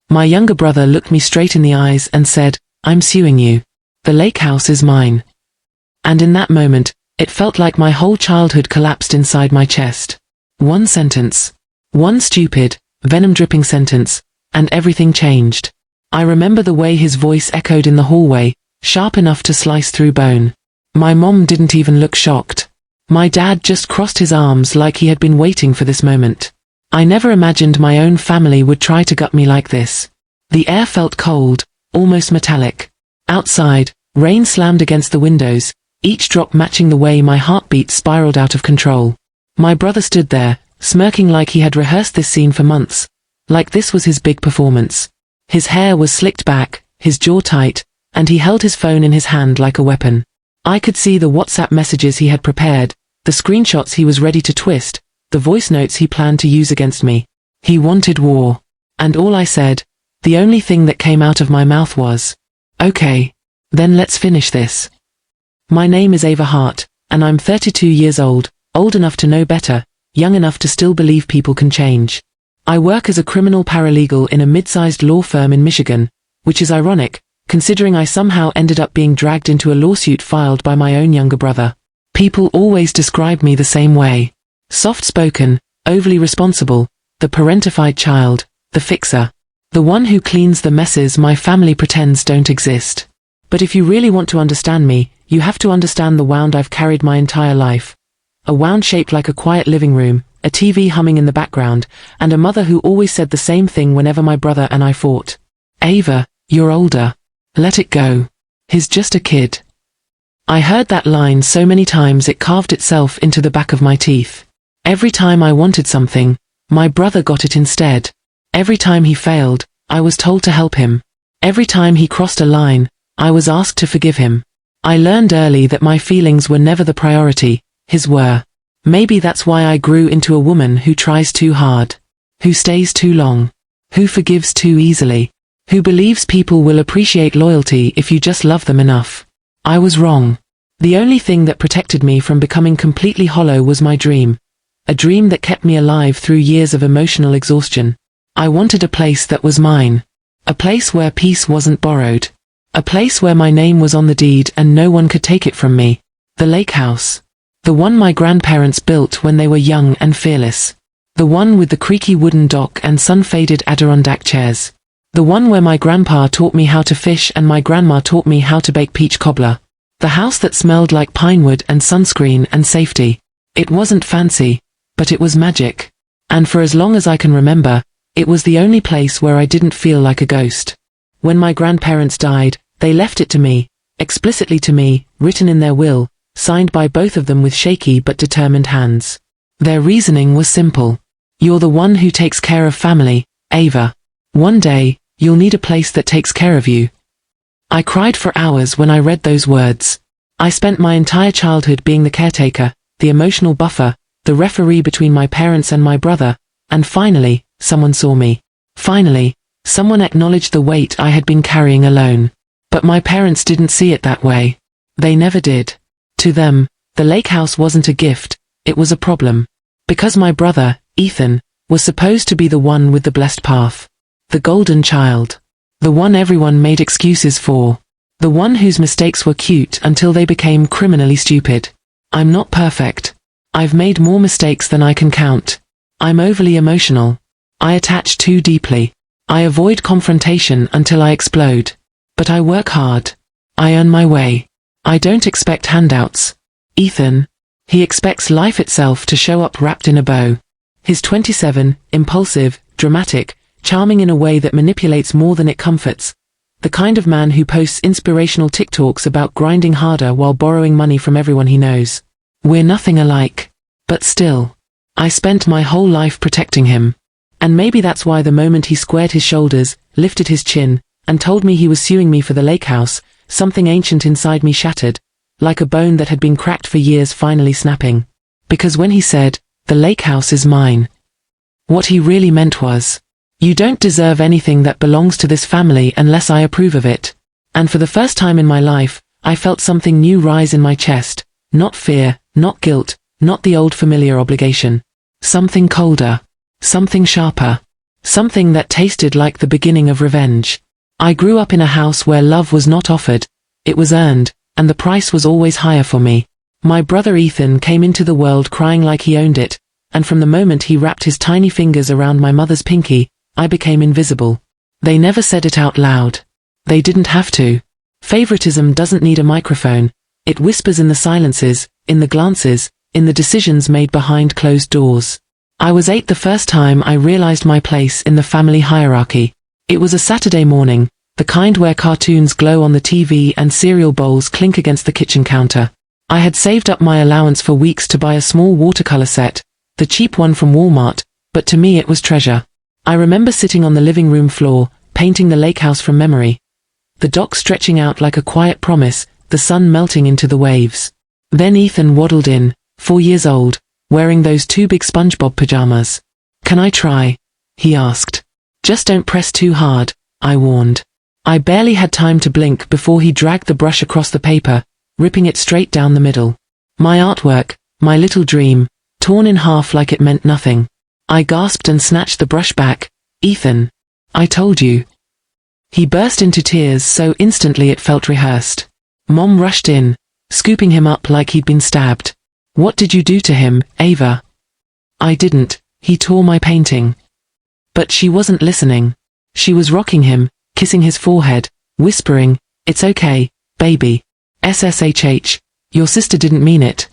My younger brother looked me straight in the eyes and said, "I'm suing you. The lake house is mine." And in that moment, it felt like my whole childhood collapsed inside my chest. One sentence. One stupid, venom-dripping sentence, and everything changed. I remember the way his voice echoed in the hallway, sharp enough to slice through bone. My mom didn't even look shocked. My dad just crossed his arms like he had been waiting for this moment. I never imagined my own family would try to gut me like this. The air felt cold, almost metallic. Outside, rain slammed against the windows, each drop matching the way my heartbeat spiraled out of control. My brother stood there, smirking like he had rehearsed this scene for months, like this was his big performance. His hair was slicked back, his jaw tight, and he held his phone in his hand like a weapon. I could see the WhatsApp messages he had prepared, the screenshots he was ready to twist, the voice notes he planned to use against me. He wanted war. And all I said, the only thing that came out of my mouth was, "Okay, then let's finish this." My name is Ava Hart, and I'm 32 years old enough to know better, young enough to still believe people can change. I work as a criminal paralegal in a mid-sized law firm in Michigan, which is ironic, considering I somehow ended up being dragged into a lawsuit filed by my own younger brother. People always describe me the same way. Soft-spoken, overly responsible, the parentified child, the fixer. The one who cleans the messes my family pretends don't exist. But if you really want to understand me, you have to understand the wound I've carried my entire life. A wound shaped like a quiet living room, a TV humming in the background, and a mother who always said the same thing whenever my brother and I fought. "Ava, you're older. Let it go. He's just a kid." I heard that line so many times it carved itself into the back of my teeth. Every time I wanted something, my brother got it instead. Every time he failed, I was told to help him. Every time he crossed a line, I was asked to forgive him. I learned early that my feelings were never the priority, his were. Maybe that's why I grew into a woman who tries too hard, who stays too long, who forgives too easily, who believes people will appreciate loyalty if you just love them enough. I was wrong. The only thing that protected me from becoming completely hollow was my dream. A dream that kept me alive through years of emotional exhaustion. I wanted a place that was mine. A place where peace wasn't borrowed. A place where my name was on the deed and no one could take it from me. The lake house. The one my grandparents built when they were young and fearless. The one with the creaky wooden dock and sun-faded Adirondack chairs. The one where my grandpa taught me how to fish and my grandma taught me how to bake peach cobbler. The house that smelled like pinewood and sunscreen and safety. It wasn't fancy, but it was magic. And for as long as I can remember, it was the only place where I didn't feel like a ghost. When my grandparents died, they left it to me, explicitly to me, written in their will, signed by both of them with shaky but determined hands. Their reasoning was simple. "You're the one who takes care of family, Ava. One day, you'll need a place that takes care of you." I cried for hours when I read those words. I spent my entire childhood being the caretaker, the emotional buffer, the referee between my parents and my brother, and finally, someone saw me. Finally, someone acknowledged the weight I had been carrying alone. But my parents didn't see it that way. They never did. To them, the lake house wasn't a gift, it was a problem. Because my brother, Ethan, was supposed to be the one with the blessed path. The golden child. The one everyone made excuses for. The one whose mistakes were cute until they became criminally stupid. I'm not perfect. I've made more mistakes than I can count. I'm overly emotional. I attach too deeply. I avoid confrontation until I explode. But I work hard. I earn my way. I don't expect handouts. Ethan, he expects life itself to show up wrapped in a bow. He's 27, impulsive, dramatic, charming in a way that manipulates more than it comforts. The kind of man who posts inspirational TikToks about grinding harder while borrowing money from everyone he knows. We're nothing alike. But still, I spent my whole life protecting him. And maybe that's why the moment he squared his shoulders, lifted his chin, and told me he was suing me for the lake house, something ancient inside me shattered, like a bone that had been cracked for years finally snapping. Because when he said, "The lake house is mine," what he really meant was, "You don't deserve anything that belongs to this family unless I approve of it." And for the first time in my life, I felt something new rise in my chest. Not fear, not guilt, not the old familiar obligation. Something colder. Something sharper. Something that tasted like the beginning of revenge. I grew up in a house where love was not offered, it was earned, and the price was always higher for me. My brother Ethan came into the world crying like he owned it, and from the moment he wrapped his tiny fingers around my mother's pinky, I became invisible. They never said it out loud. They didn't have to. Favoritism doesn't need a microphone. It whispers in the silences, in the glances, in the decisions made behind closed doors. I was 8 the first time I realized my place in the family hierarchy. It was a Saturday morning, the kind where cartoons glow on the TV and cereal bowls clink against the kitchen counter. I had saved up my allowance for weeks to buy a small watercolor set, the cheap one from Walmart, but to me it was treasure. I remember sitting on the living room floor, painting the Lakehouse from memory. The dock stretching out like a quiet promise, the sun melting into the waves. Then Ethan waddled in, 4 years old, wearing those 2 big SpongeBob pajamas. "Can I try?" he asked. "Just don't press too hard," I warned. I barely had time to blink before he dragged the brush across the paper, ripping it straight down the middle. My artwork, my little dream, torn in half like it meant nothing. I gasped and snatched the brush back. "Ethan, I told you." He burst into tears so instantly it felt rehearsed. Mom rushed in, scooping him up like he'd been stabbed. "What did you do to him, Ava?" "I didn't, he tore my painting." But she wasn't listening. She was rocking him, kissing his forehead, whispering, "It's okay, baby. SSHH, your sister didn't mean it."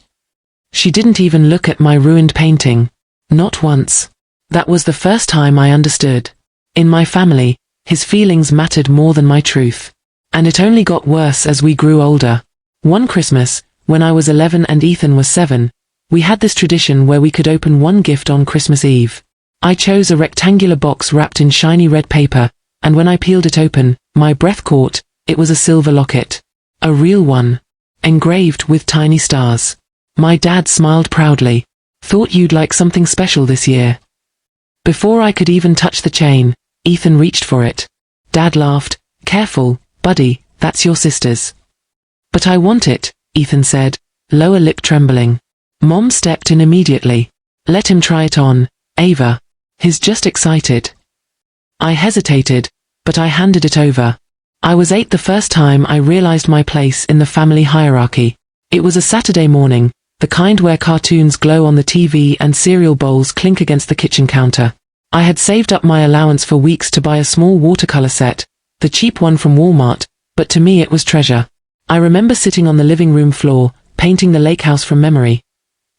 She didn't even look at my ruined painting. Not once. That was the first time I understood. In my family, his feelings mattered more than my truth. And it only got worse as we grew older. One Christmas, when I was 11 and Ethan was 7, we had this tradition where we could open one gift on Christmas Eve. I chose a rectangular box wrapped in shiny red paper, and when I peeled it open, my breath caught. It was a silver locket. A real one. Engraved with tiny stars. My dad smiled proudly. "Thought you'd like something special this year." Before I could even touch the chain, Ethan reached for it. Dad laughed. "Careful, buddy, that's your sister's." "But I want it," Ethan said, lower lip trembling. Mom stepped in immediately. "Let him try it on, Ava. He's just excited." I hesitated, but I handed it over. I was 8 the first time I realized my place in the family hierarchy. It was a Saturday morning, the kind where cartoons glow on the TV and cereal bowls clink against the kitchen counter. I had saved up my allowance for weeks to buy a small watercolor set, the cheap one from Walmart, but to me it was treasure. I remember sitting on the living room floor, painting the Lakehouse from memory.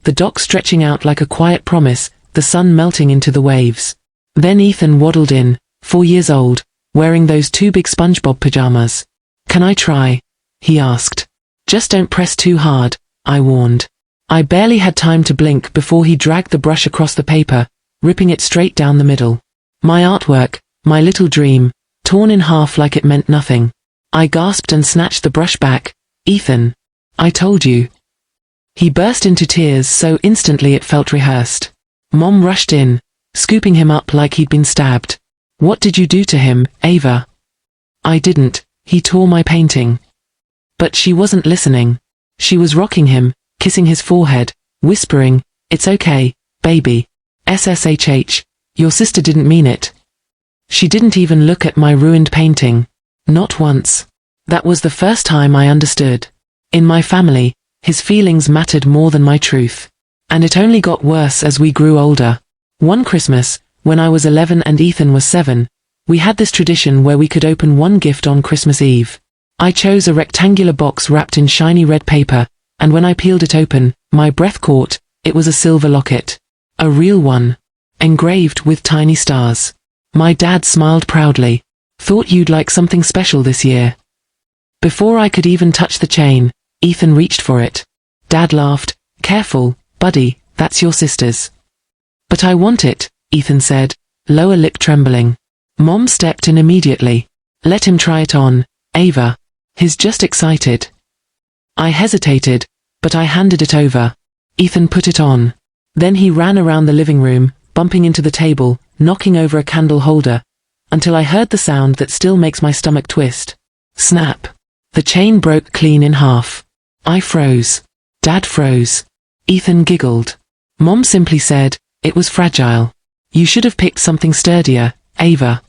The dock stretching out like a quiet promise, the sun melting into the waves. Then Ethan waddled in, 4 years old, wearing those 2 big SpongeBob pajamas. "Can I try?" he asked. "Just don't press too hard," I warned. I barely had time to blink before he dragged the brush across the paper, ripping it straight down the middle. My artwork, my little dream, torn in half like it meant nothing. I gasped and snatched the brush back. "Ethan, I told you." He burst into tears so instantly it felt rehearsed. Mom rushed in, scooping him up like he'd been stabbed. "What did you do to him, Ava?" "I didn't, he tore my painting." But she wasn't listening. She was rocking him, kissing his forehead, whispering, "It's okay, baby. SSHH, your sister didn't mean it." She didn't even look at my ruined painting. Not once. That was the first time I understood. In my family, his feelings mattered more than my truth. And it only got worse as we grew older. One Christmas, when I was 11 and Ethan was 7, we had this tradition where we could open one gift on Christmas Eve. I chose a rectangular box wrapped in shiny red paper, and when I peeled it open, my breath caught. It was a silver locket. A real one. Engraved with tiny stars. My dad smiled proudly. "Thought you'd like something special this year." Before I could even touch the chain, Ethan reached for it. Dad laughed. "Careful, buddy, that's your sister's." "But I want it," Ethan said, lower lip trembling. Mom stepped in immediately. "Let him try it on, Ava. He's just excited." I hesitated, but I handed it over. Ethan put it on. Then he ran around the living room, bumping into the table, knocking over a candle holder, until I heard the sound that still makes my stomach twist. Snap. The chain broke clean in half. I froze. Dad froze. Ethan giggled. Mom simply said, "It was fragile. You should have picked something sturdier, Ava.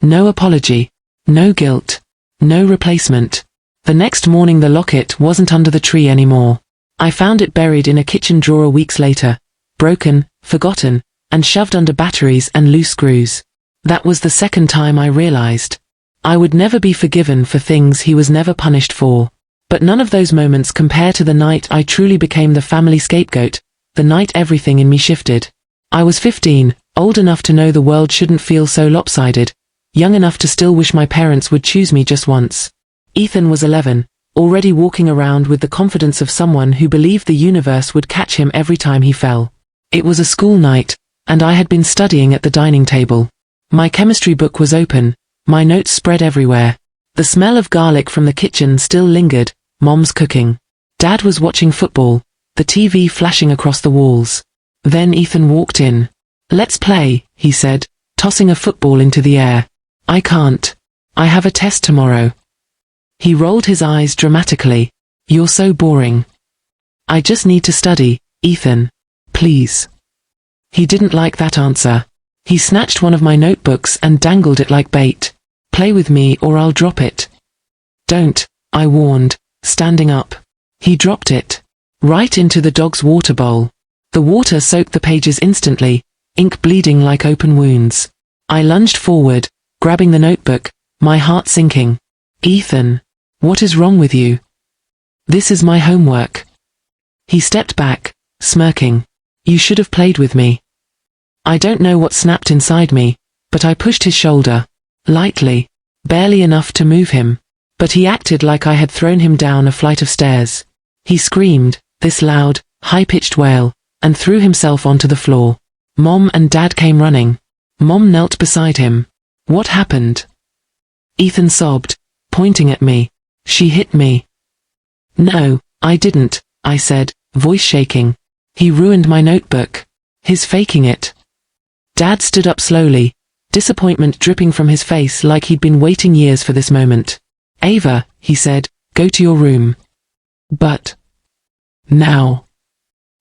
No apology. No guilt. No replacement. The next morning the locket wasn't under the tree anymore. I found it buried in a kitchen drawer weeks later, broken, forgotten, and shoved under batteries and loose screws. That was the second time I realized I would never be forgiven for things he was never punished for. But none of those moments compare to the night I truly became the family scapegoat, the night everything in me shifted. I was 15, old enough to know the world shouldn't feel so lopsided, young enough to still wish my parents would choose me just once. Ethan was 11, already walking around with the confidence of someone who believed the universe would catch him every time he fell. It was a school night, and I had been studying at the dining table. My chemistry book was open, my notes spread everywhere. The smell of garlic from the kitchen still lingered, Mom's cooking. Dad was watching football, the TV flashing across the walls. Then Ethan walked in. "Let's play," he said, tossing a football into the air. "I can't. I have a test tomorrow." He rolled his eyes dramatically. "You're so boring." "I just need to study, Ethan. Please." He didn't like that answer. He snatched one of my notebooks and dangled it like bait. "Play with me or I'll drop it." "Don't," I warned, standing up. He dropped it. Right into the dog's water bowl. The water soaked the pages instantly, ink bleeding like open wounds. I lunged forward, grabbing the notebook, my heart sinking. "Ethan, what is wrong with you? This is my homework." He stepped back, smirking. "You should have played with me." I don't know what snapped inside me, but I pushed his shoulder. Lightly. Barely enough to move him. But he acted like I had thrown him down a flight of stairs. He screamed, this loud, high-pitched wail, and threw himself onto the floor. Mom and Dad came running. Mom knelt beside him. "What happened?" Ethan sobbed, pointing at me. "She hit me." "No, I didn't," I said, voice shaking. "He ruined my notebook. He's faking it." Dad stood up slowly, disappointment dripping from his face like he'd been waiting years for this moment. "Ava," he said, "go to your room." "But now."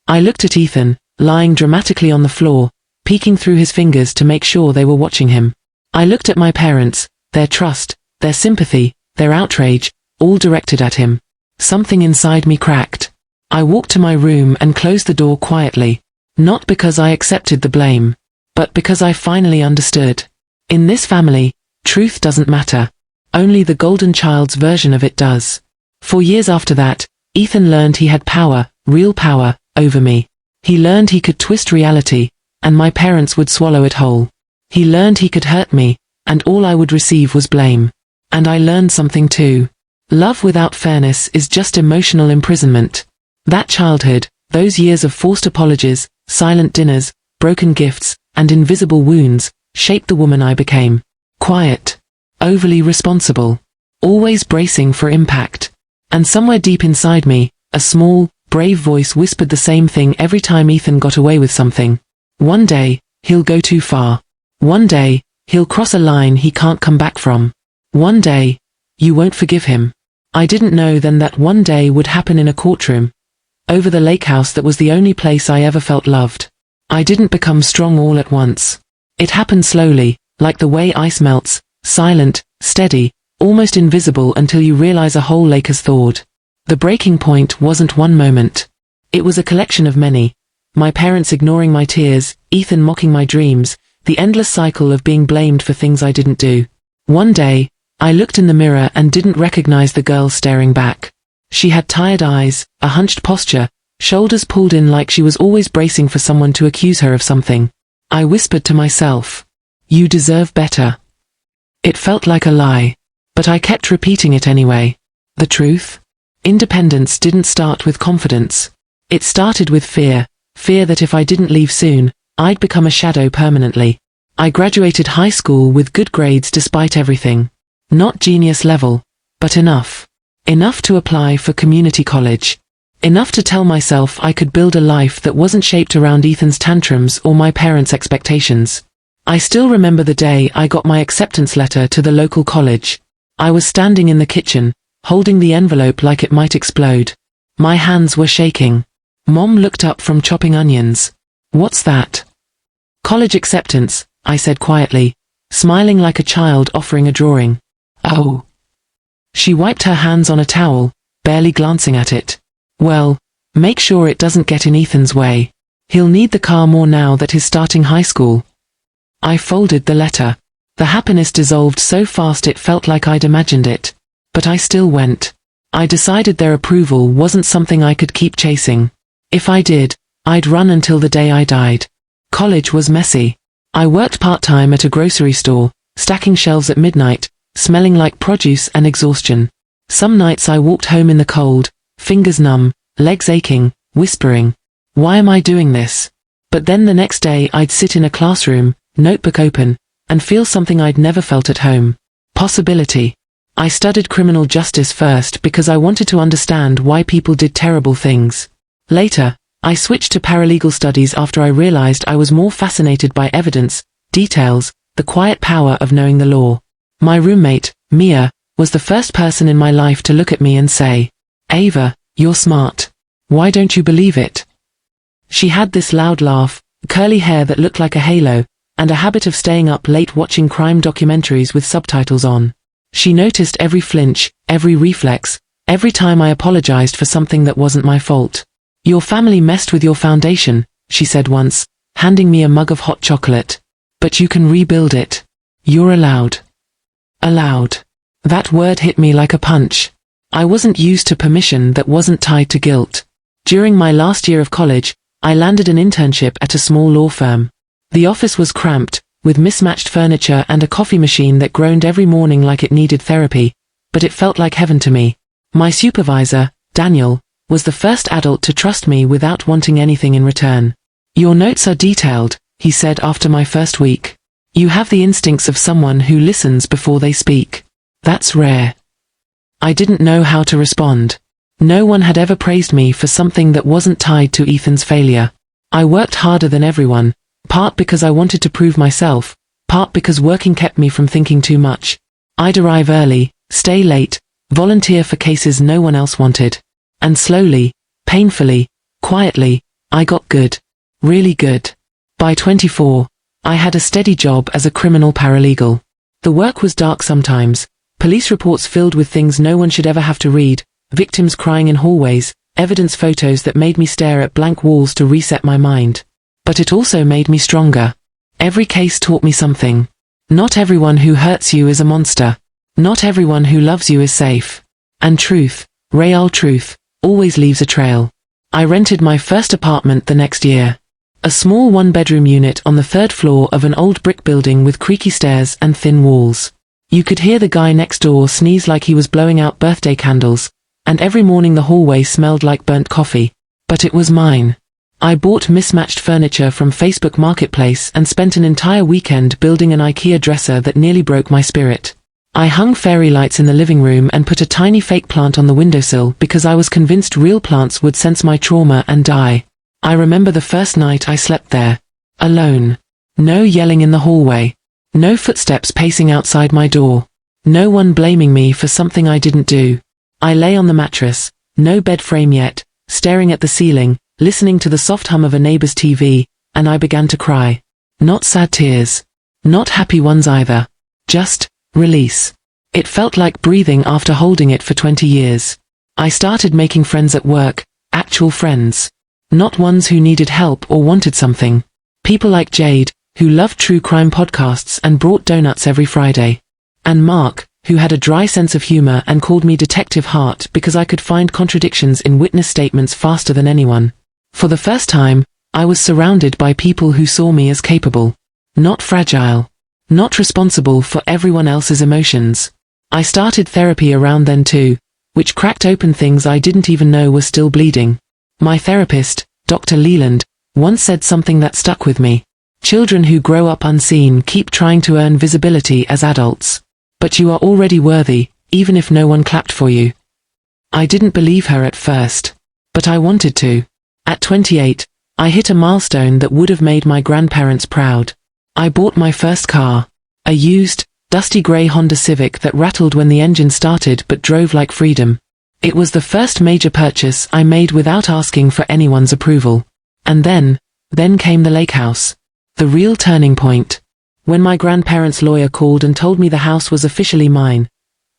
I looked at Ethan, lying dramatically on the floor, peeking through his fingers to make sure they were watching him. I looked at my parents, their trust, their sympathy, their outrage, all directed at him. Something inside me cracked. I walked to my room and closed the door quietly, not because I accepted the blame, but because I finally understood. In this family, truth doesn't matter. Only the golden child's version of it does. For years after that, Ethan learned he had power, real power, over me. He learned he could twist reality, and my parents would swallow it whole. He learned he could hurt me, and all I would receive was blame. And I learned something too. Love without fairness is just emotional imprisonment. That childhood, those years of forced apologies, silent dinners, broken gifts, and invisible wounds, shaped the woman I became. Quiet. Overly responsible. Always bracing for impact. And somewhere deep inside me, a small, brave voice whispered the same thing every time Ethan got away with something. One day, he'll go too far. One day, he'll cross a line he can't come back from. One day, you won't forgive him. I didn't know then that one day would happen in a courtroom. Over the Lakehouse that was the only place I ever felt loved. I didn't become strong all at once. It happened slowly, like the way ice melts, silent, steady, almost invisible until you realize a whole lake has thawed. The breaking point wasn't one moment. It was a collection of many. My parents ignoring my tears, Ethan mocking my dreams, the endless cycle of being blamed for things I didn't do. One day, I looked in the mirror and didn't recognize the girl staring back. She had tired eyes, a hunched posture, shoulders pulled in like she was always bracing for someone to accuse her of something. I whispered to myself, "You deserve better." It felt like a lie, but I kept repeating it anyway. The truth? Independence didn't start with confidence. It started with fear, fear that if I didn't leave soon, I'd become a shadow permanently. I graduated high school with good grades despite everything. Not genius level, but enough. Enough to apply for community college. Enough to tell myself I could build a life that wasn't shaped around Ethan's tantrums or my parents' expectations. I still remember the day I got my acceptance letter to the local college. I was standing in the kitchen, holding the envelope like it might explode. My hands were shaking. Mom looked up from chopping onions. "What's that?" "College acceptance," I said quietly, smiling like a child offering a drawing. Oh. She wiped her hands on a towel, barely glancing at it. Well, make sure it doesn't get in Ethan's way. He'll need the car more now that he's starting high school. I folded the letter. The happiness dissolved so fast it felt like I'd imagined it. But I still went. I decided their approval wasn't something I could keep chasing. If I did, I'd run until the day I died. College was messy. I worked part-time at a grocery store, stacking shelves at midnight, smelling like produce and exhaustion. Some nights I walked home in the cold, fingers numb, legs aching, whispering, "Why am I doing this?" But then the next day I'd sit in a classroom, notebook open, and feel something I'd never felt at home. Possibility. I studied criminal justice first because I wanted to understand why people did terrible things. Later, I switched to paralegal studies after I realized I was more fascinated by evidence, details, the quiet power of knowing the law. My roommate, Mia, was the first person in my life to look at me and say, "Ava, you're smart. Why don't you believe it?" She had this loud laugh, curly hair that looked like a halo, and a habit of staying up late watching crime documentaries with subtitles on. She noticed every flinch, every reflex, every time I apologized for something that wasn't my fault. "Your family messed with your foundation," she said once, handing me a mug of hot chocolate. "But you can rebuild it. You're allowed." Allowed. That word hit me like a punch. I wasn't used to permission that wasn't tied to guilt. During my last year of college, I landed an internship at a small law firm. The office was cramped, with mismatched furniture and a coffee machine that groaned every morning like it needed therapy, but it felt like heaven to me. My supervisor, Daniel, was the first adult to trust me without wanting anything in return. "Your notes are detailed," he said after my first week. "You have the instincts of someone who listens before they speak. That's rare." I didn't know how to respond. No one had ever praised me for something that wasn't tied to Ethan's failure. I worked harder than everyone, part because I wanted to prove myself, part because working kept me from thinking too much. I'd arrive early, stay late, volunteer for cases no one else wanted. And slowly, painfully, quietly, I got good. Really good. By 24, I had a steady job as a criminal paralegal. The work was dark sometimes, police reports filled with things no one should ever have to read, victims crying in hallways, evidence photos that made me stare at blank walls to reset my mind. But it also made me stronger. Every case taught me something. Not everyone who hurts you is a monster. Not everyone who loves you is safe. And truth, real truth, always leaves a trail. I rented my first apartment the next year. A small one-bedroom unit on the third floor of an old brick building with creaky stairs and thin walls. You could hear the guy next door sneeze like he was blowing out birthday candles, and every morning the hallway smelled like burnt coffee. But it was mine. I bought mismatched furniture from Facebook Marketplace and spent an entire weekend building an IKEA dresser that nearly broke my spirit. I hung fairy lights in the living room and put a tiny fake plant on the windowsill because I was convinced real plants would sense my trauma and die. I remember the first night I slept there. Alone. No yelling in the hallway. No footsteps pacing outside my door. No one blaming me for something I didn't do. I lay on the mattress, no bed frame yet, staring at the ceiling, listening to the soft hum of a neighbor's TV, and I began to cry. Not sad tears. Not happy ones either. Just release. It felt like breathing after holding it for 20 years. I started making friends at work, actual friends. Not ones who needed help or wanted something. People like Jade, who loved true crime podcasts and brought donuts every Friday. And Mark, who had a dry sense of humor and called me Detective Hart because I could find contradictions in witness statements faster than anyone. For the first time, I was surrounded by people who saw me as capable. Not fragile. Not responsible for everyone else's emotions. I started therapy around then too, which cracked open things I didn't even know were still bleeding. My therapist, Dr. Leland, once said something that stuck with me. Children who grow up unseen keep trying to earn visibility as adults. But you are already worthy, even if no one clapped for you. I didn't believe her at first. But I wanted to. At 28, I hit a milestone that would have made my grandparents proud. I bought my first car. A used, dusty grey Honda Civic that rattled when the engine started but drove like freedom. It was the first major purchase I made without asking for anyone's approval. And then came the Lakehouse. The real turning point. When my grandparents' lawyer called and told me the house was officially mine,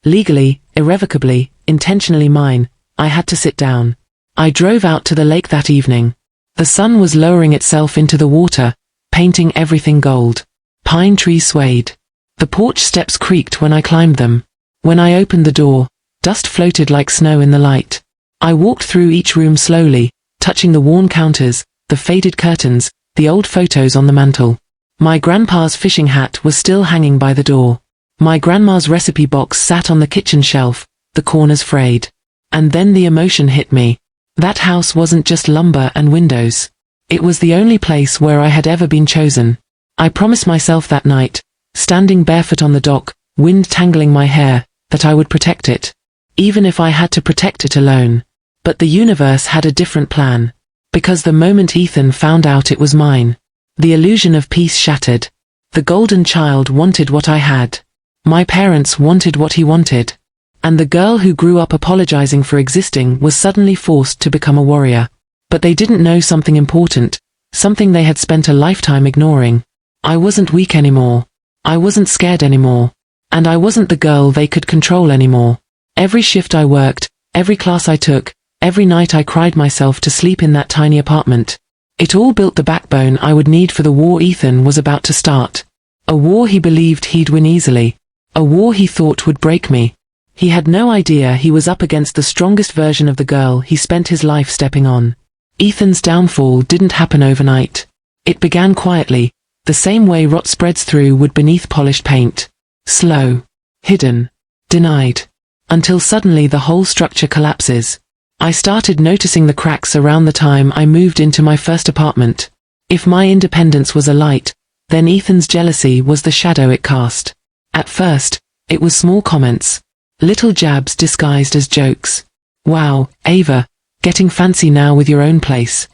legally, irrevocably, intentionally mine, I had to sit down. I drove out to the lake that evening. The sun was lowering itself into the water, painting everything gold. Pine trees swayed. The porch steps creaked when I climbed them. When I opened the door, dust floated like snow in the light. I walked through each room slowly, touching the worn counters, the faded curtains, the old photos on the mantel. My grandpa's fishing hat was still hanging by the door. My grandma's recipe box sat on the kitchen shelf, the corners frayed. And then the emotion hit me. That house wasn't just lumber and windows. It was the only place where I had ever been chosen. I promised myself that night, standing barefoot on the dock, wind tangling my hair, that I would protect it. Even if I had to protect it alone. But the universe had a different plan. Because the moment Ethan found out it was mine, the illusion of peace shattered. The golden child wanted what I had. My parents wanted what he wanted. And the girl who grew up apologizing for existing was suddenly forced to become a warrior. But they didn't know something important, something they had spent a lifetime ignoring. I wasn't weak anymore. I wasn't scared anymore. And I wasn't the girl they could control anymore. Every shift I worked, every class I took, every night I cried myself to sleep in that tiny apartment. It all built the backbone I would need for the war Ethan was about to start. A war he believed he'd win easily. A war he thought would break me. He had no idea he was up against the strongest version of the girl he spent his life stepping on. Ethan's downfall didn't happen overnight. It began quietly, the same way rot spreads through wood beneath polished paint. Slow. Hidden. Denied. Until suddenly the whole structure collapses. I started noticing the cracks around the time I moved into my first apartment. If my independence was a light, then Ethan's jealousy was the shadow it cast. At first, it was small comments. Little jabs disguised as jokes. Wow, Ava, getting fancy now with your own place.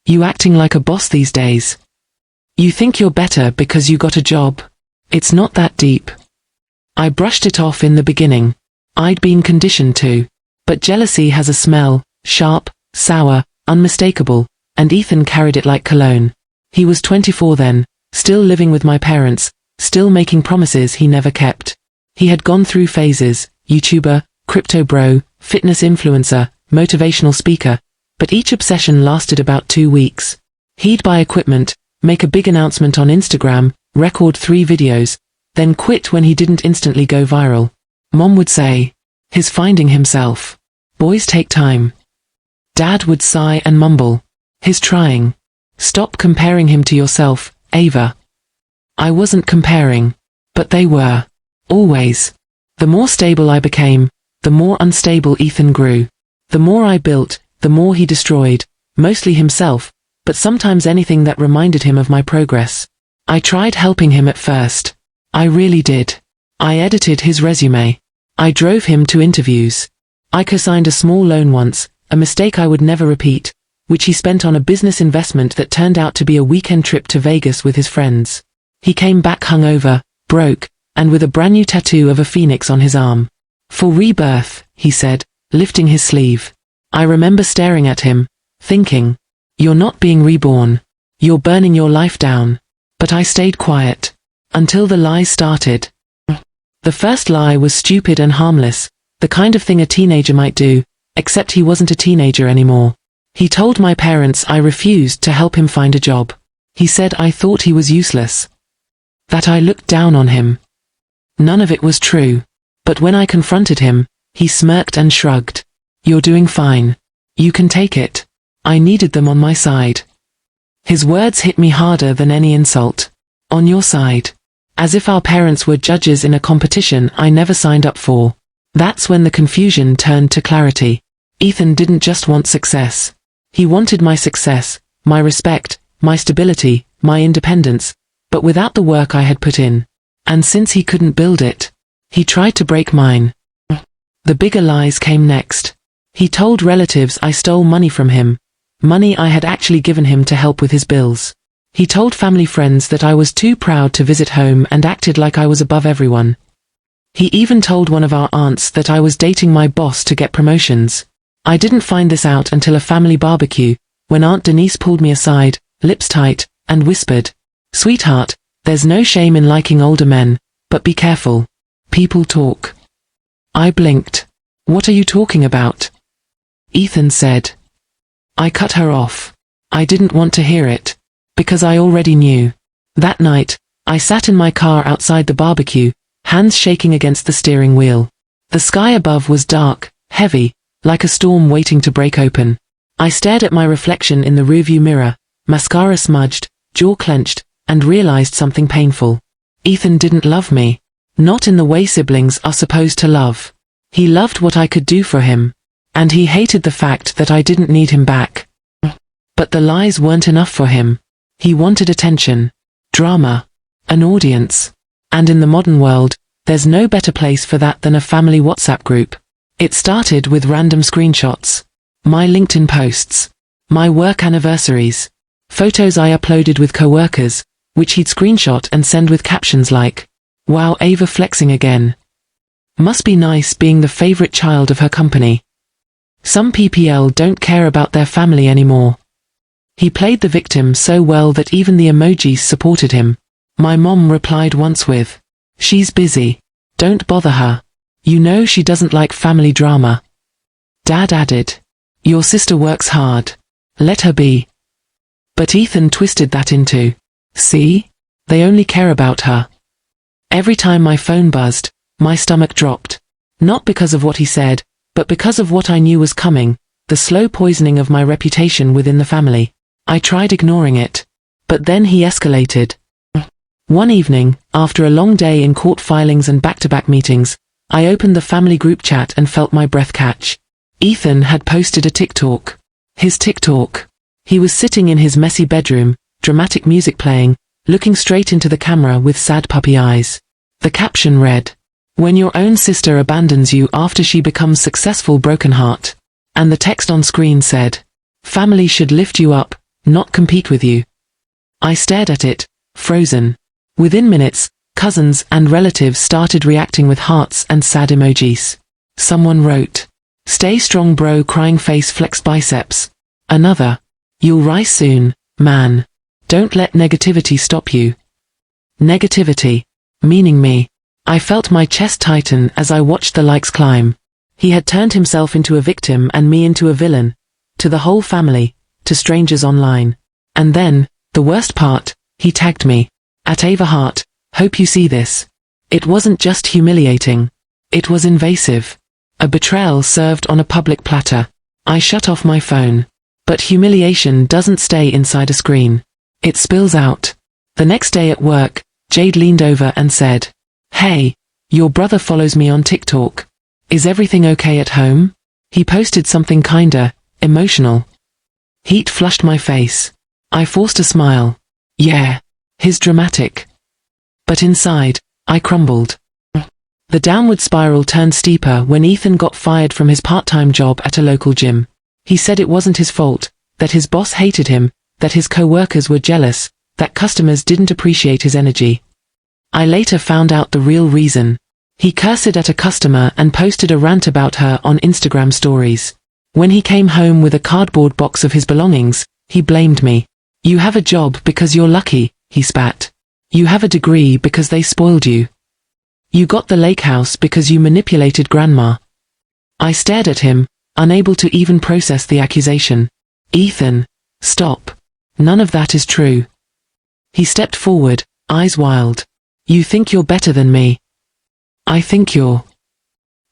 You acting like a boss these days. You think you're better because you got a job. It's not that deep. I brushed it off in the beginning. I'd been conditioned to. But jealousy has a smell, sharp, sour, unmistakable, and Ethan carried it like cologne. He was 24 then, still living with my parents, still making promises he never kept. He had gone through phases, YouTuber, crypto bro, fitness influencer, motivational speaker, but each obsession lasted about 2 weeks. He'd buy equipment, make a big announcement on Instagram, record 3 videos, then quit when he didn't instantly go viral. Mom would say, "He's finding himself. Boys take time." Dad would sigh and mumble, "He's trying. Stop comparing him to yourself, Ava." I wasn't comparing, but they were. Always. The more stable I became, the more unstable Ethan grew. The more I built, the more he destroyed, mostly himself, but sometimes anything that reminded him of my progress. I tried helping him at first. I really did. I edited his resume. I drove him to interviews. I co-signed a small loan once, a mistake I would never repeat, which he spent on a business investment that turned out to be a weekend trip to Vegas with his friends. He came back hungover, broke, and with a brand new tattoo of a phoenix on his arm. "For rebirth," he said, lifting his sleeve. I remember staring at him, thinking, "You're not being reborn. You're burning your life down." But I stayed quiet. Until the lies started. The first lie was stupid and harmless, the kind of thing a teenager might do, except he wasn't a teenager anymore. He told my parents I refused to help him find a job. He said I thought he was useless. That I looked down on him. None of it was true. But when I confronted him, he smirked and shrugged. "You're doing fine. You can take it." I needed them on my side. His words hit me harder than any insult. On your side. As if our parents were judges in a competition I never signed up for. That's when the confusion turned to clarity. Ethan didn't just want success. He wanted my success, my respect, my stability, my independence, but without the work I had put in. And since he couldn't build it, he tried to break mine. The bigger lies came next. He told relatives I stole money from him, money I had actually given him to help with his bills. He told family friends that I was too proud to visit home and acted like I was above everyone. He even told one of our aunts that I was dating my boss to get promotions. I didn't find this out until a family barbecue, when Aunt Denise pulled me aside, lips tight, and whispered, "Sweetheart, There's no shame in liking older men, but be careful. People talk. I blinked. What are you talking about? Ethan said. I cut her off. I didn't want to hear it. Because I already knew. That night, I sat in my car outside the barbecue, hands shaking against the steering wheel. The sky above was dark, heavy, like a storm waiting to break open. I stared at my reflection in the rearview mirror, mascara smudged, jaw clenched, and realized something painful. Ethan didn't love me. Not in the way siblings are supposed to love. He loved what I could do for him. And he hated the fact that I didn't need him back. But the lies weren't enough for him. He wanted attention, drama, an audience. And in the modern world, there's no better place for that than a family WhatsApp group. It started with random screenshots. My LinkedIn posts. My work anniversaries. Photos I uploaded with coworkers, which he'd screenshot and send with captions like, "Wow, Ava flexing again. Must be nice being the favorite child of her company." Some PPL don't care about their family anymore. He played the victim so well that even the emojis supported him. My mom replied once with, "She's busy. Don't bother her. You know she doesn't like family drama." Dad added, "Your sister works hard. Let her be." But Ethan twisted that into, "See? They only care about her." Every time my phone buzzed, my stomach dropped. Not because of what he said, but because of what I knew was coming, the slow poisoning of my reputation within the family. I tried ignoring it. But then he escalated. One evening, after a long day in court filings and back-to-back meetings, I opened the family group chat and felt my breath catch. Ethan had posted a TikTok. His TikTok. He was sitting in his messy bedroom, dramatic music playing, looking straight into the camera with sad puppy eyes. The caption read, "When your own sister abandons you after she becomes successful, broken heart." And the text on screen said, "Family should lift you up, not compete with you." I stared at it, frozen. Within minutes, cousins and relatives started reacting with hearts and sad emojis. Someone wrote, "Stay strong bro, crying face, flex biceps." Another, "You'll rise soon, man. Don't let negativity stop you." Negativity, meaning me. I felt my chest tighten as I watched the likes climb. He had turned himself into a victim and me into a villain. To the whole family, to strangers online. And then, the worst part, he tagged me. At Ava Hart, hope you see this. It wasn't just humiliating. It was invasive. A betrayal served on a public platter. I shut off my phone. But humiliation doesn't stay inside a screen. It spills out. The next day at work, Jade leaned over and said, "Hey, your brother follows me on TikTok. Is everything okay at home?" He posted something kinda emotional. Heat flushed my face. I forced a smile. Yeah, he's dramatic. But inside, I crumbled. The downward spiral turned steeper when Ethan got fired from his part-time job at a local gym. He said it wasn't his fault, that his boss hated him, that his co-workers were jealous, that customers didn't appreciate his energy. I later found out the real reason. He cursed at a customer and posted a rant about her on Instagram stories. When he came home with a cardboard box of his belongings, he blamed me. "You have a job because you're lucky," he spat. "You have a degree because they spoiled you. You got the Lakehouse because you manipulated grandma." I stared at him, unable to even process the accusation. "Ethan, stop. None of that is true." He stepped forward, eyes wild. "You think you're better than me. I think you're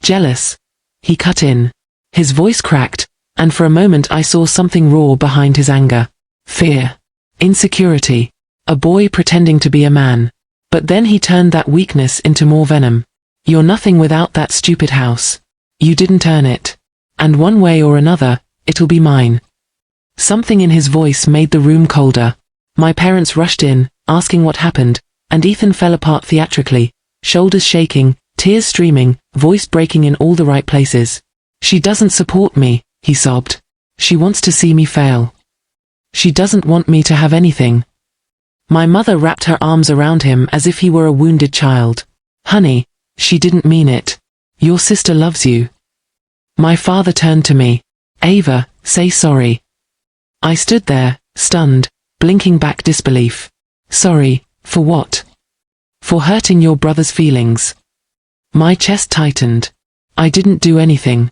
jealous." He cut in. His voice cracked, and for a moment I saw something raw behind his anger. Fear. Insecurity. A boy pretending to be a man. But then he turned that weakness into more venom. "You're nothing without that stupid house. You didn't earn it. And one way or another, it'll be mine." Something in his voice made the room colder. My parents rushed in, asking what happened, and Ethan fell apart theatrically, shoulders shaking, tears streaming, voice breaking in all the right places. "She doesn't support me," he sobbed. "She wants to see me fail. She doesn't want me to have anything." My mother wrapped her arms around him as if he were a wounded child. "Honey, she didn't mean it. Your sister loves you." My father turned to me. "Ava, say sorry." I stood there, stunned, blinking back disbelief. "Sorry, For what? For hurting your brother's feelings. My chest tightened. I didn't do anything.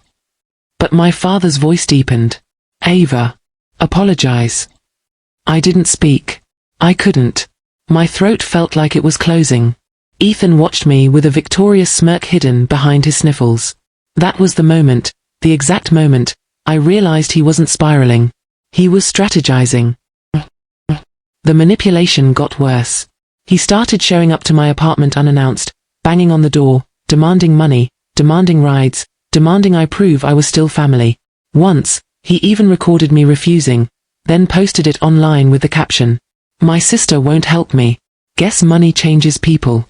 But my father's voice deepened. Ava. Apologize. I didn't speak. I couldn't. My throat felt like it was closing. Ethan watched me with a victorious smirk hidden behind his sniffles. That was the moment, the exact moment, I realized he wasn't spiraling. He was strategizing. The manipulation got worse. He started showing up to my apartment unannounced, banging on the door, demanding money, demanding rides, demanding I prove I was still family. Once, he even recorded me refusing, then posted it online with the caption, "My sister won't help me. Guess money changes people."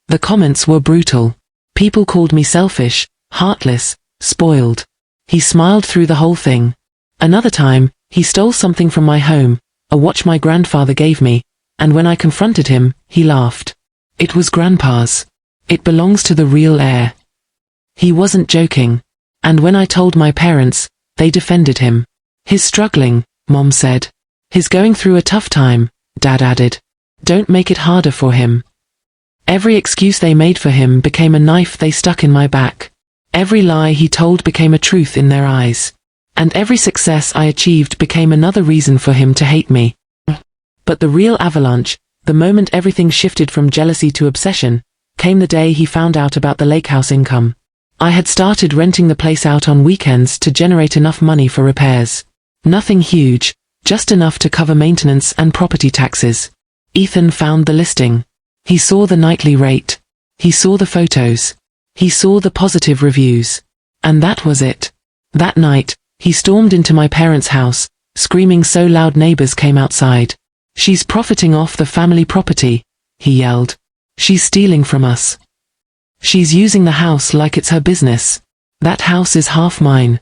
The comments were brutal. People called me selfish, heartless, spoiled. He smiled through the whole thing. Another time, he stole something from my home, a watch my grandfather gave me, and when I confronted him, he laughed. It was Grandpa's. It belongs to the real heir. He wasn't joking. And when I told my parents, they defended him. He's struggling, Mom said. He's going through a tough time, Dad added. Don't make it harder for him. Every excuse they made for him became a knife they stuck in my back. Every lie he told became a truth in their eyes. And every success I achieved became another reason for him to hate me. But the real avalanche, the moment everything shifted from jealousy to obsession, came the day he found out about the Lakehouse income. I had started renting the place out on weekends to generate enough money for repairs. Nothing huge, just enough to cover maintenance and property taxes. Ethan found the listing. He saw the nightly rate. He saw the photos. He saw the positive reviews. And that was it. That night, he stormed into my parents' house, screaming so loud neighbors came outside. She's profiting off the family property, he yelled. She's stealing from us. She's using the house like it's her business. That house is half mine.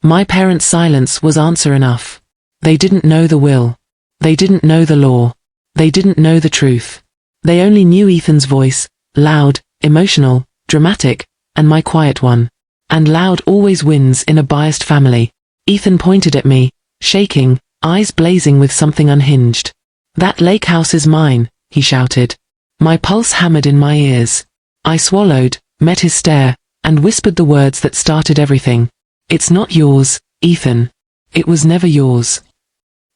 My parents' silence was answer enough. They didn't know the will. They didn't know the law. They didn't know the truth. They only knew Ethan's voice, loud, emotional, dramatic, and my quiet one. And loud always wins in a biased family. Ethan pointed at me, shaking, eyes blazing with something unhinged. That Lakehouse is mine, he shouted. My pulse hammered in my ears. I swallowed, met his stare, and whispered the words that started everything. It's not yours, Ethan. It was never yours.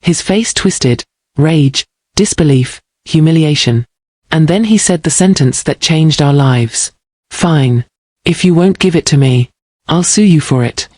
His face twisted, rage, disbelief, humiliation. And then he said the sentence that changed our lives. Fine. If you won't give it to me, I'll sue you for it.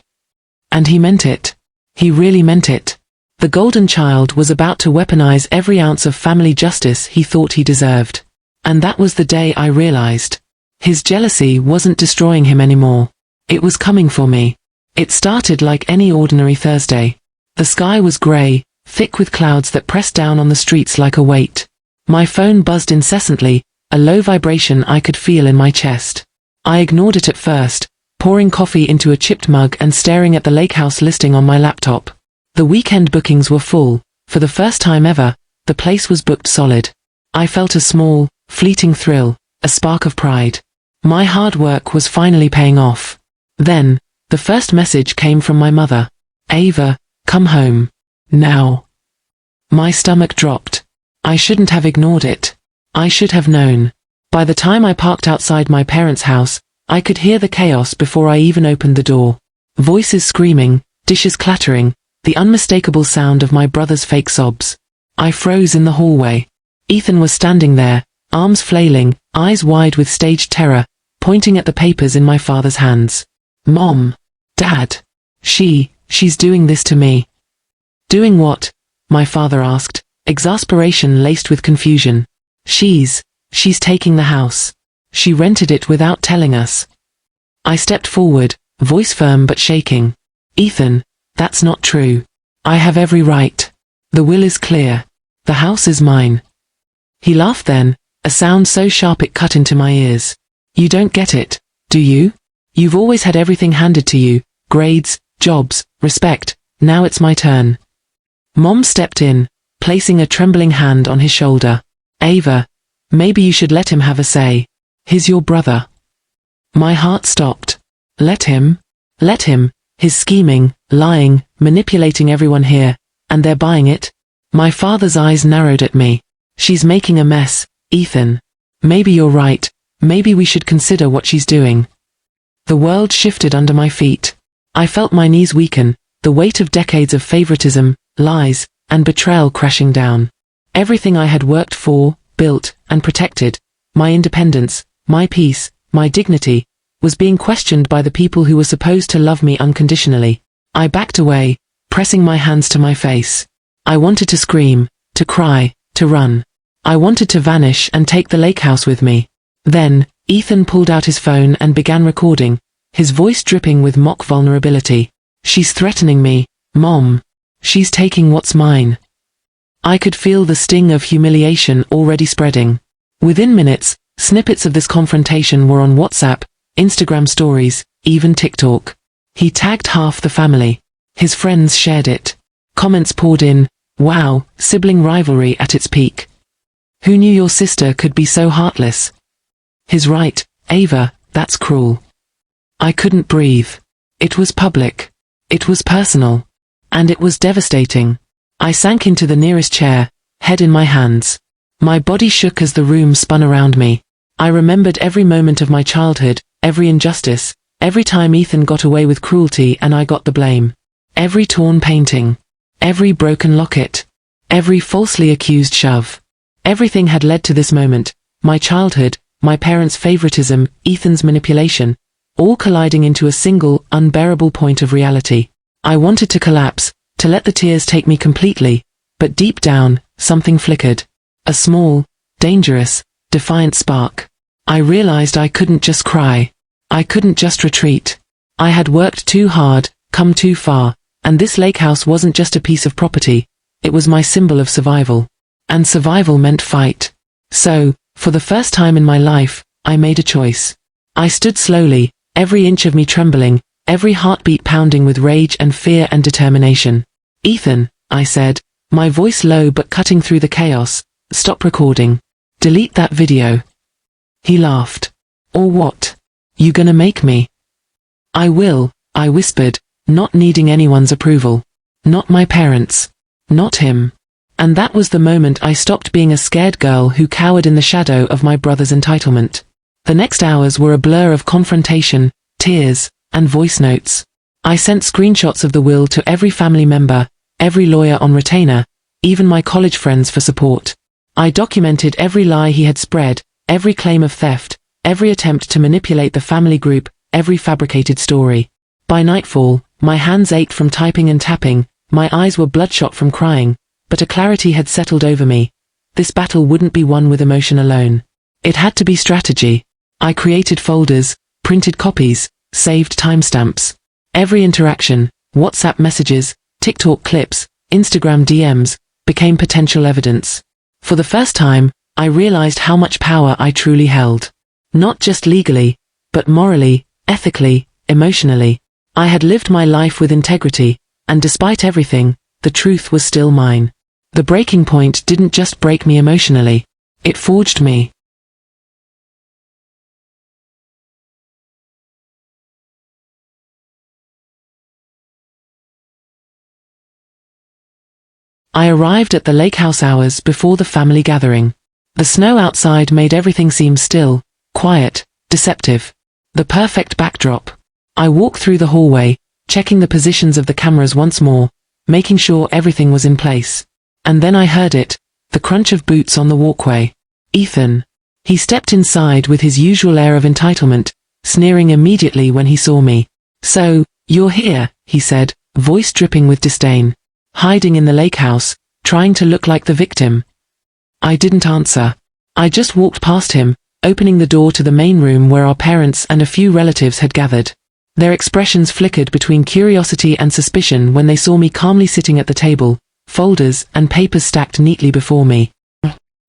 And he meant it. He really meant it. The golden child was about to weaponize every ounce of family justice he thought he deserved. And that was the day I realized. His jealousy wasn't destroying him anymore. It was coming for me. It started like any ordinary Thursday. The sky was gray, thick with clouds that pressed down on the streets like a weight. My phone buzzed incessantly, a low vibration I could feel in my chest. I ignored it at first, pouring coffee into a chipped mug and staring at the Lakehouse listing on my laptop. The weekend bookings were full. For the first time ever, the place was booked solid. I felt a small, fleeting thrill, a spark of pride. My hard work was finally paying off. Then, the first message came from my mother. Ava, come home. Now. My stomach dropped. I shouldn't have ignored it. I should have known. By the time I parked outside my parents' house, I could hear the chaos before I even opened the door. Voices screaming, dishes clattering, the unmistakable sound of my brother's fake sobs. I froze in the hallway. Ethan was standing there, arms flailing, eyes wide with staged terror, pointing at the papers in my father's hands. Mom. Dad. She's doing this to me. Doing what? My father asked, exasperation laced with confusion. She's taking the house. She rented it without telling us. I stepped forward, voice firm but shaking. Ethan, that's not true. I have every right. The will is clear. The house is mine. He laughed then, a sound so sharp it cut into my ears. You don't get it, do you? You've always had everything handed to you, grades, jobs, respect, now it's my turn. Mom stepped in, placing a trembling hand on his shoulder. Ava, maybe you should let him have a say. He's your brother. My heart stopped. Let him? Let him, he's scheming, lying, manipulating everyone here, and they're buying it? My father's eyes narrowed at me. She's making a mess, Ethan. Maybe you're right. Maybe we should consider what she's doing. The world shifted under my feet. I felt my knees weaken, the weight of decades of favoritism, lies, and betrayal crashing down. Everything I had worked for, built, and protected, my independence, my peace, my dignity, was being questioned by the people who were supposed to love me unconditionally. I backed away, pressing my hands to my face. I wanted to scream, to cry, to run. I wanted to vanish and take the Lakehouse with me. Then, Ethan pulled out his phone and began recording, his voice dripping with mock vulnerability. She's threatening me, Mom. She's taking what's mine. I could feel the sting of humiliation already spreading. Within minutes, snippets of this confrontation were on WhatsApp, Instagram stories, even TikTok. He tagged half the family. His friends shared it. Comments poured in, wow, sibling rivalry at its peak. Who knew your sister could be so heartless? He's right, Ava, that's cruel. I couldn't breathe. It was public. It was personal. And it was devastating. I sank into the nearest chair, head in my hands. My body shook as the room spun around me. I remembered every moment of my childhood, every injustice, every time Ethan got away with cruelty and I got the blame. Every torn painting. Every broken locket. Every falsely accused shove. Everything had led to this moment, my childhood, my parents' favoritism, Ethan's manipulation, all colliding into a single, unbearable point of reality. I wanted to collapse, to let the tears take me completely, but deep down, something flickered. A small, dangerous, defiant spark. I realized I couldn't just cry. I couldn't just retreat. I had worked too hard, come too far, and this Lakehouse wasn't just a piece of property, it was my symbol of survival. And survival meant fight. So, for the first time in my life, I made a choice. I stood slowly, every inch of me trembling, every heartbeat pounding with rage and fear and determination. Ethan, I said, my voice low but cutting through the chaos, stop recording. Delete that video. He laughed. Or what? You gonna make me? I will, I whispered, not needing anyone's approval. Not my parents. Not him. And that was the moment I stopped being a scared girl who cowered in the shadow of my brother's entitlement. The next hours were a blur of confrontation, tears, and voice notes. I sent screenshots of the will to every family member, every lawyer on retainer, even my college friends for support. I documented every lie he had spread, every claim of theft, every attempt to manipulate the family group, every fabricated story. By nightfall, my hands ached from typing and tapping, my eyes were bloodshot from crying, but a clarity had settled over me. This battle wouldn't be won with emotion alone. It had to be strategy. I created folders, printed copies, saved timestamps. Every interaction, WhatsApp messages, TikTok clips, Instagram DMs, became potential evidence. For the first time, I realized how much power I truly held. Not just legally, but morally, ethically, emotionally. I had lived my life with integrity, and despite everything, the truth was still mine. The breaking point didn't just break me emotionally. It forged me. I arrived at the Lakehouse hours before the family gathering. The snow outside made everything seem still, quiet, deceptive. The perfect backdrop. I walked through the hallway, checking the positions of the cameras once more, making sure everything was in place. And then I heard it, the crunch of boots on the walkway. Ethan. He stepped inside with his usual air of entitlement, sneering immediately when he saw me. So, you're here, he said, voice dripping with disdain. Hiding in the Lakehouse, trying to look like the victim. I didn't answer. I just walked past him, opening the door to the main room where our parents and a few relatives had gathered. Their expressions flickered between curiosity and suspicion when they saw me calmly sitting at the table, folders and papers stacked neatly before me.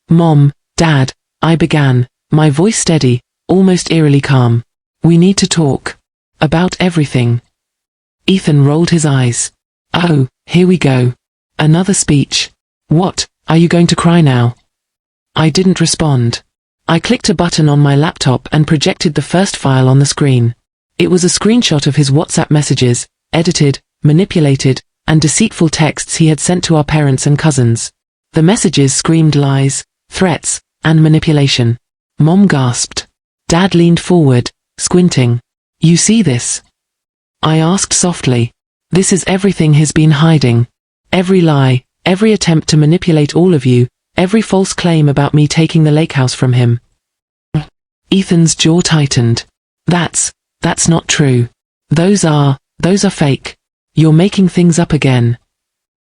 Mom, Dad, I began, my voice steady, almost eerily calm. We need to talk. About everything. Ethan rolled his eyes. Oh, here we go. Another speech. What, are you going to cry now? I didn't respond. I clicked a button on my laptop and projected the first file on the screen. It was a screenshot of his WhatsApp messages, edited, manipulated, and deceitful texts he had sent to our parents and cousins. The messages screamed lies, threats, and manipulation. Mom gasped. Dad leaned forward, squinting. You see this? I asked softly. This is everything he's been hiding. Every lie, every attempt to manipulate all of you, every false claim about me taking the Lakehouse from him. Ethan's jaw tightened. That's not true. Those are fake. You're making things up again.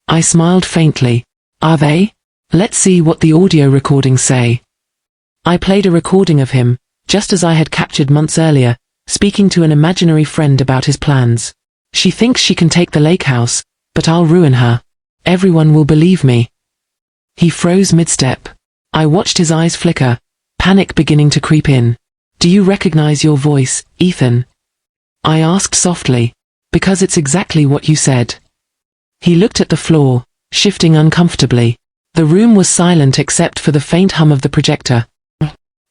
I smiled faintly. Are they? Let's see what the audio recordings say. I played a recording of him, just as I had captured months earlier, speaking to an imaginary friend about his plans. She thinks she can take the Lakehouse, but I'll ruin her. Everyone will believe me. He froze mid-step. I watched his eyes flicker, panic beginning to creep in. Do you recognize your voice, Ethan? I asked softly. Because it's exactly what you said. He looked at the floor, shifting uncomfortably. The room was silent except for the faint hum of the projector.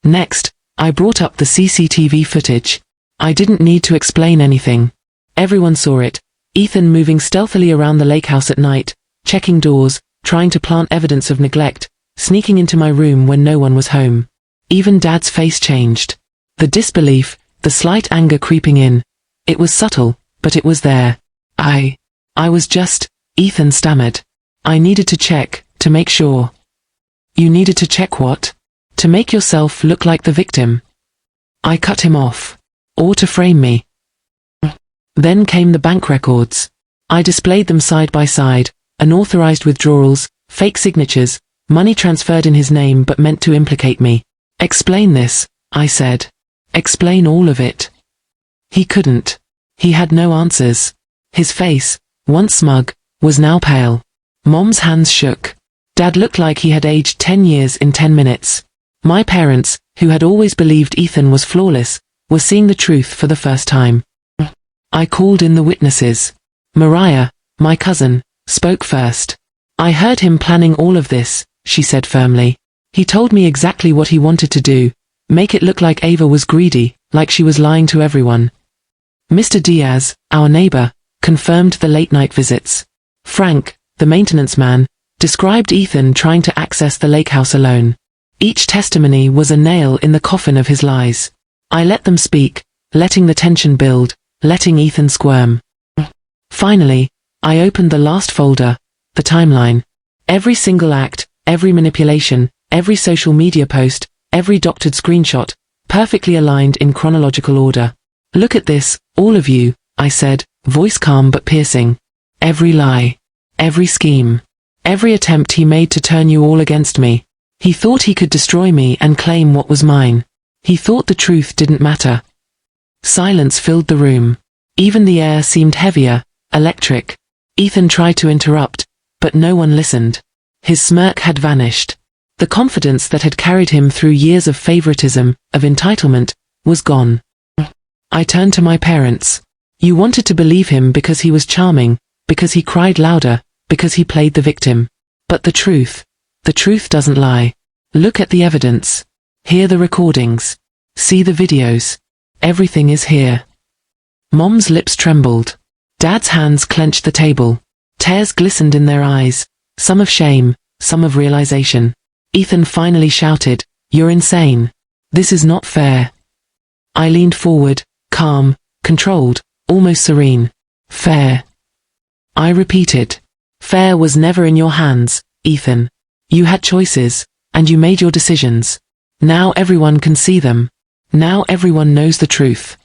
Next, I brought up the CCTV footage. I didn't need to explain anything. Everyone saw it. Ethan moving stealthily around the Lakehouse at night, checking doors, trying to plant evidence of neglect, sneaking into my room when no one was home. Even Dad's face changed. The disbelief, the slight anger creeping in. It was subtle, but it was there. I was just, Ethan stammered. I needed to check, to make sure. You needed to check what? To make yourself look like the victim. I cut him off. Or to frame me. Then came the bank records. I displayed them side by side, unauthorized withdrawals, fake signatures, money transferred in his name but meant to implicate me. Explain this, I said. Explain all of it. He couldn't. He had no answers. His face, once smug, was now pale. Mom's hands shook. Dad looked like he had aged 10 years in 10 minutes. My parents, who had always believed Ethan was flawless, were seeing the truth for the first time. I called in the witnesses. Mariah, my cousin, spoke first. I heard him planning all of this, she said firmly. He told me exactly what he wanted to do, make it look like Ava was greedy, like she was lying to everyone. Mr. Diaz, our neighbor, confirmed the late-night visits. Frank, the maintenance man, described Ethan trying to access the Lakehouse alone. Each testimony was a nail in the coffin of his lies. I let them speak, letting the tension build, letting Ethan squirm. Finally, I opened the last folder, the timeline. Every single act, every manipulation, every social media post, every doctored screenshot, perfectly aligned in chronological order. Look at this, all of you, I said, voice calm but piercing. Every lie. Every scheme. Every attempt he made to turn you all against me. He thought he could destroy me and claim what was mine. He thought the truth didn't matter. Silence filled the room. Even the air seemed heavier, electric. Ethan tried to interrupt, but no one listened. His smirk had vanished. The confidence that had carried him through years of favoritism, of entitlement, was gone. I turned to my parents. You wanted to believe him because he was charming, because he cried louder, because he played the victim. But the truth doesn't lie. Look at the evidence. Hear the recordings. See the videos. Everything is here. Mom's lips trembled. Dad's hands clenched the table. Tears glistened in their eyes, some of shame, some of realization. Ethan finally shouted, "You're insane. This is not fair." I leaned forward, calm, controlled, almost serene. Fair. I repeated. Fair was never in your hands, Ethan. You had choices, and you made your decisions. Now everyone can see them. Now everyone knows the truth.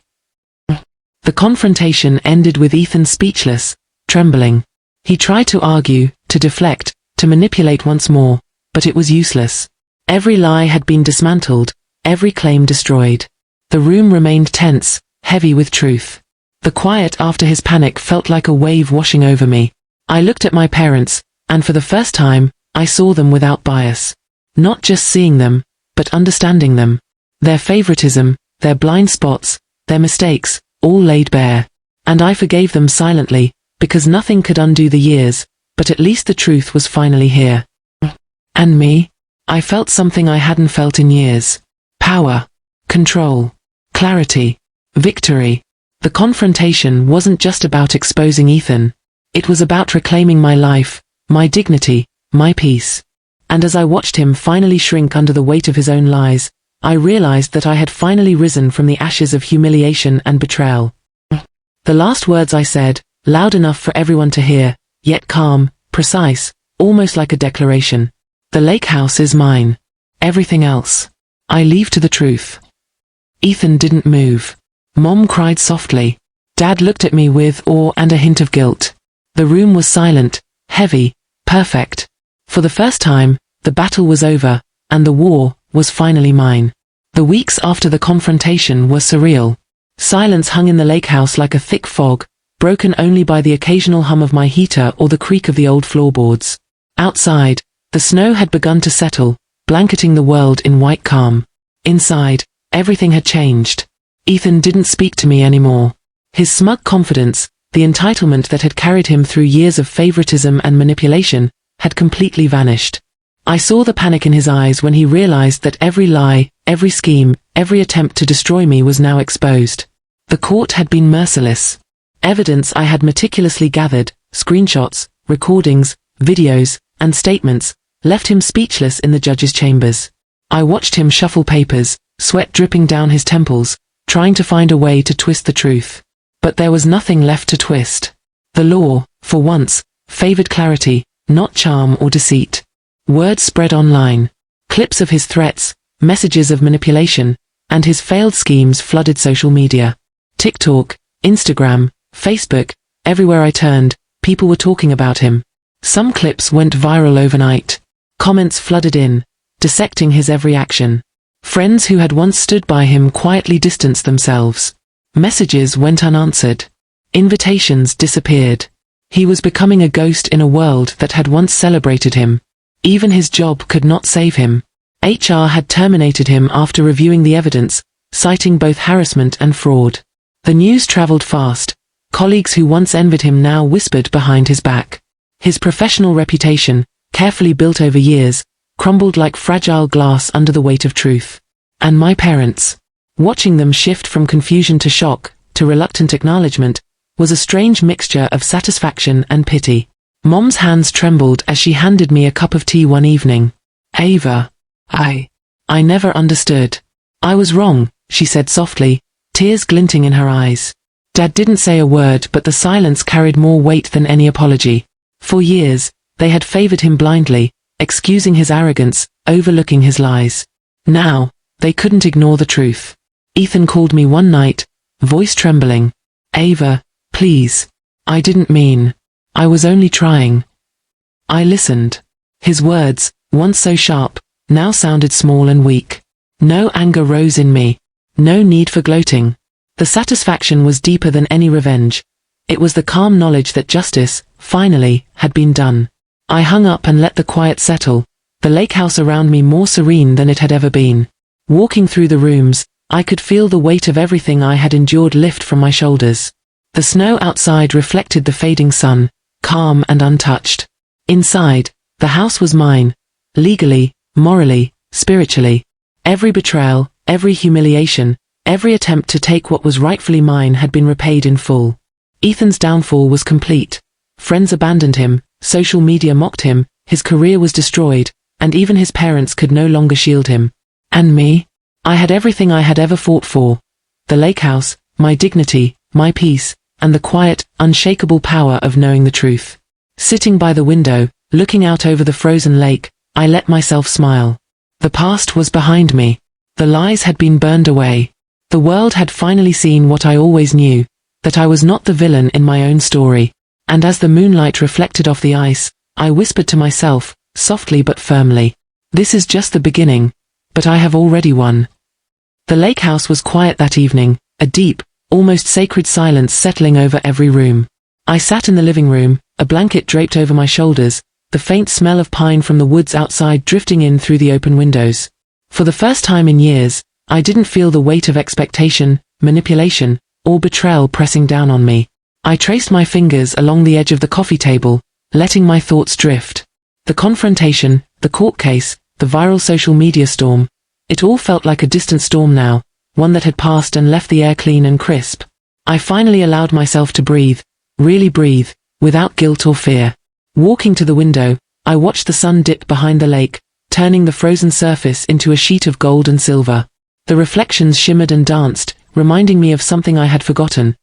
The confrontation ended with Ethan speechless, trembling. He tried to argue, to deflect, to manipulate once more, but it was useless. Every lie had been dismantled, every claim destroyed. The room remained tense, heavy with truth. The quiet after his panic felt like a wave washing over me. I looked at my parents, and for the first time, I saw them without bias. Not just seeing them, but understanding them. Their favoritism, their blind spots, their mistakes, all laid bare. And I forgave them silently, because nothing could undo the years, but at least the truth was finally here. And me? I felt something I hadn't felt in years. Power. Control. Clarity. Victory. The confrontation wasn't just about exposing Ethan. It was about reclaiming my life, my dignity, my peace. And as I watched him finally shrink under the weight of his own lies, I realized that I had finally risen from the ashes of humiliation and betrayal. The last words I said, loud enough for everyone to hear, yet calm, precise, almost like a declaration. The lake house is mine. Everything else, I leave to the truth. Ethan didn't move. Mom cried softly. Dad looked at me with awe and a hint of guilt. The room was silent, heavy, perfect. For the first time, the battle was over, and the war was finally mine. The weeks after the confrontation were surreal. Silence hung in the lake house like a thick fog, broken only by the occasional hum of my heater or the creak of the old floorboards. Outside, the snow had begun to settle, blanketing the world in white calm. Inside, everything had changed. Ethan didn't speak to me anymore. His smug confidence, the entitlement that had carried him through years of favoritism and manipulation, had completely vanished. I saw the panic in his eyes when he realized that every lie, every scheme, every attempt to destroy me was now exposed. The court had been merciless. Evidence I had meticulously gathered, screenshots, recordings, videos, and statements, left him speechless in the judge's chambers. I watched him shuffle papers, sweat dripping down his temples, trying to find a way to twist the truth. But there was nothing left to twist. The law, for once, favored clarity, not charm or deceit. Words spread online. Clips of his threats, messages of manipulation, and his failed schemes flooded social media. TikTok, Instagram, Facebook, everywhere I turned, people were talking about him. Some clips went viral overnight. Comments flooded in, dissecting his every action. Friends who had once stood by him quietly distanced themselves. Messages went unanswered. Invitations disappeared. He was becoming a ghost in a world that had once celebrated him. Even his job could not save him. HR had terminated him after reviewing the evidence, citing both harassment and fraud. The news traveled fast. Colleagues who once envied him now whispered behind his back. His professional reputation, carefully built over years, crumbled like fragile glass under the weight of truth. And my parents, watching them shift from confusion to shock, to reluctant acknowledgement, was a strange mixture of satisfaction and pity. Mom's hands trembled as she handed me a cup of tea one evening. Ava, I never understood. I was wrong, she said softly, tears glinting in her eyes. Dad didn't say a word, but the silence carried more weight than any apology. For years, they had favored him blindly, excusing his arrogance, overlooking his lies. Now, they couldn't ignore the truth. Ethan called me one night, voice trembling. Ava, please. I didn't mean. I was only trying. I listened. His words, once so sharp, now sounded small and weak. No anger rose in me. No need for gloating. The satisfaction was deeper than any revenge. It was the calm knowledge that justice, finally, had been done. I hung up and let the quiet settle, the lake house around me more serene than it had ever been. Walking through the rooms, I could feel the weight of everything I had endured lift from my shoulders. The snow outside reflected the fading sun, calm and untouched. Inside, the house was mine, legally, morally, spiritually. Every betrayal, every humiliation, every attempt to take what was rightfully mine had been repaid in full. Ethan's downfall was complete. Friends abandoned him, social media mocked him, his career was destroyed, and even his parents could no longer shield him. And me? I had everything I had ever fought for. The lake house, my dignity, my peace, and the quiet, unshakable power of knowing the truth. Sitting by the window, looking out over the frozen lake, I let myself smile. The past was behind me. The lies had been burned away. The world had finally seen what I always knew, that I was not the villain in my own story. And as the moonlight reflected off the ice, I whispered to myself, softly but firmly, "This is just the beginning, but I have already won." The lake house was quiet that evening, a deep, almost sacred silence settling over every room. I sat in the living room, a blanket draped over my shoulders, the faint smell of pine from the woods outside drifting in through the open windows. For the first time in years, I didn't feel the weight of expectation, manipulation, or betrayal pressing down on me. I traced my fingers along the edge of the coffee table, letting my thoughts drift. The confrontation, the court case, the viral social media storm, it all felt like a distant storm now, one that had passed and left the air clean and crisp. I finally allowed myself to breathe, really breathe, without guilt or fear. Walking to the window, I watched the sun dip behind the lake, turning the frozen surface into a sheet of gold and silver. The reflections shimmered and danced, reminding me of something I had forgotten.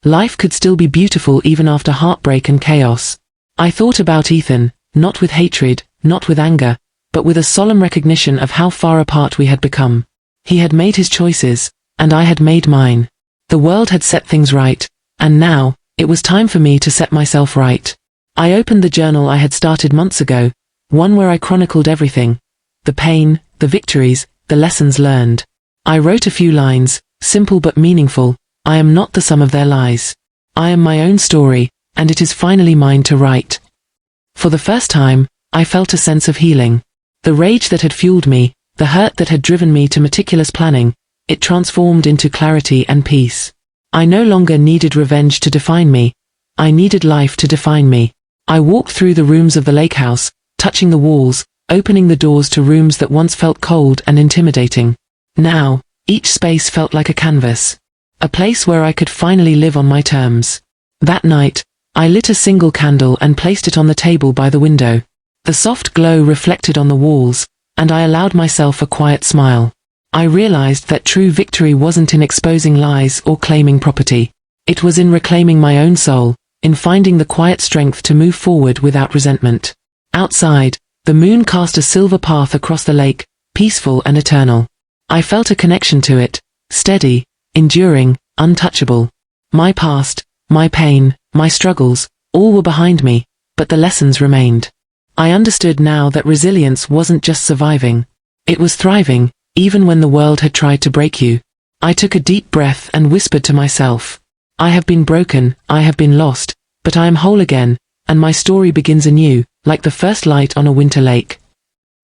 Life could still be beautiful even after heartbreak and chaos. I thought about Ethan, not with hatred, not with anger, but with a solemn recognition of how far apart we had become. He had made his choices, and I had made mine. The world had set things right, and now, it was time for me to set myself right. I opened the journal I had started months ago, one where I chronicled everything. The pain, the victories, the lessons learned. I wrote a few lines, simple but meaningful. I am not the sum of their lies. I am my own story, and it is finally mine to write. For the first time, I felt a sense of healing. The rage that had fueled me, the hurt that had driven me to meticulous planning, it transformed into clarity and peace. I no longer needed revenge to define me. I needed life to define me. I walked through the rooms of the Lakehouse, touching the walls, opening the doors to rooms that once felt cold and intimidating. Now, each space felt like a canvas. A place where I could finally live on my terms. That night, I lit a single candle and placed it on the table by the window. The soft glow reflected on the walls, and I allowed myself a quiet smile. I realized that true victory wasn't in exposing lies or claiming property. It was in reclaiming my own soul, in finding the quiet strength to move forward without resentment. Outside, the moon cast a silver path across the lake, peaceful and eternal. I felt a connection to it, steady, enduring, untouchable. My past, my pain, my struggles, all were behind me, but the lessons remained. I understood now that resilience wasn't just surviving. It was thriving, even when the world had tried to break you. I took a deep breath and whispered to myself, I have been broken, I have been lost, but I am whole again, and my story begins anew, like the first light on a winter lake.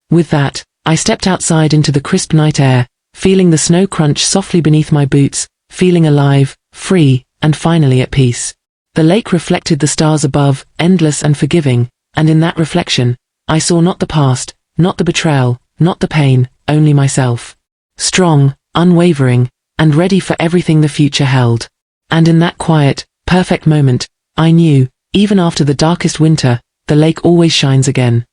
With that, I stepped outside into the crisp night air, feeling the snow crunch softly beneath my boots, feeling alive, free, and finally at peace. The lake reflected the stars above, endless and forgiving, and in that reflection, I saw not the past, not the betrayal, not the pain, only myself. Strong, unwavering, and ready for everything the future held. And in that quiet, perfect moment, I knew, even after the darkest winter, the lake always shines again.